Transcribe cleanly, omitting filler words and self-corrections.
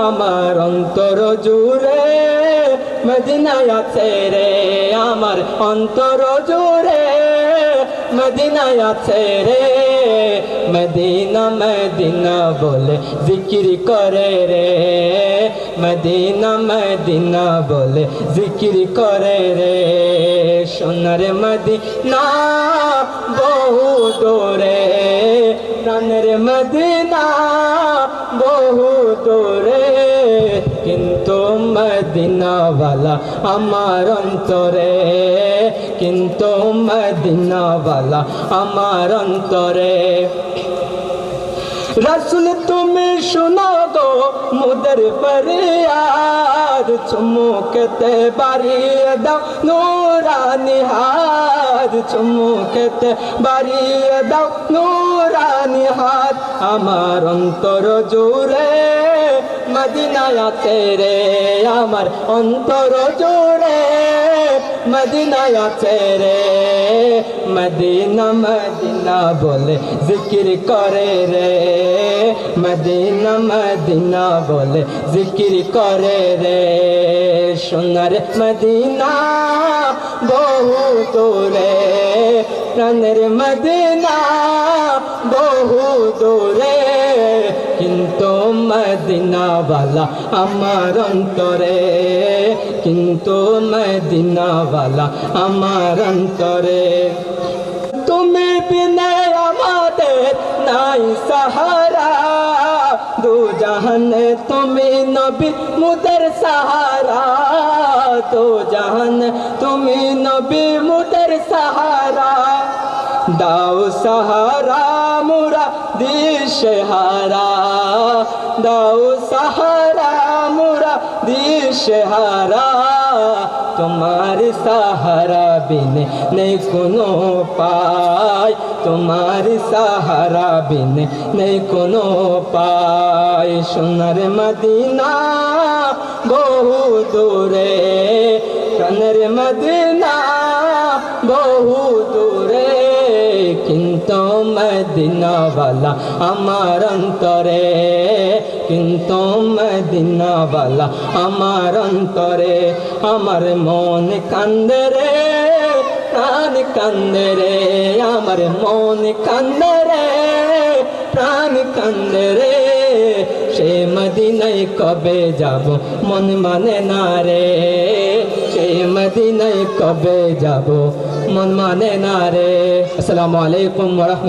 আমার অন্তর জুড়ে মদিনায় আছে রে, আমার অন্তর জুড়ে মদিনায় আছে রে। মদিনা মদিনা বলে জিকির করে রে, মদিনা মদিনা বলে জিকির করে রে। সোনার মদিনা বহু দূরে, প্রাণের মদিনা বহু দূরে, কিন্তু মদিনাওয়ালা আমার অন্তরে, কিন্তু মদিনাওয়ালা আমার অন্তরে। রসুল তুমি শুনো গো মুদের ফরিয়াদ, চুমুকতে বাড়িয়ে দাও নূরানি হাত, চুমুকতে বাড়িয়ে দাও নূরানি হাত। আমার অন্তর জুড়ে মদিনায় আছে রে, আমার অন্তর জুড়ে মদিনায় আছে রে। মদিনা মদিনা বলে জিকির করে রে, মদিনা মদিনা বলে জিকির করে রে। সোনার মদিনা বহু দূরে, প্রাণের মদিনা বহু দূরে, কিন্তু মদিনাওয়ালা আমার অন্তরে, কিন্তু মদিনাওয়ালা আমার অন্তরে। তুমি বিনে আমাদের নাই সাহারা, দু জাহানে তুমি নবী মুদের সাহারা, দু জাহানে তুমি নবী মুদের সাহারা। দাও সাহারা মুরা দিশেহারা, দাও সাহারা মুরা দিশেহারা। তোমার সাহারা বিনে নেই কোনো পায়, তোমার সাহারা বিনে নেই কোনো পায়। সোনার মদিনা বহু দূরে, প্রাণের মদিনা বহু দূরে, কিন্তু মদিনাওয়ালা আমার অন্তরে, কিন্তু মদিনাওয়ালা আমার অন্তরে। আমার মন কান্দে রে, প্রাণ কান্দে রে, আমার মন কান্দে রে, প্রাণ কান্দে রে। সে মদিনায় কবে যাব মন মানে না রে, সে মদিনায় কবে যাব মন মানে না রে। আসসালামু আলাইকুম ওয়া রাহমাতুল্লাহ।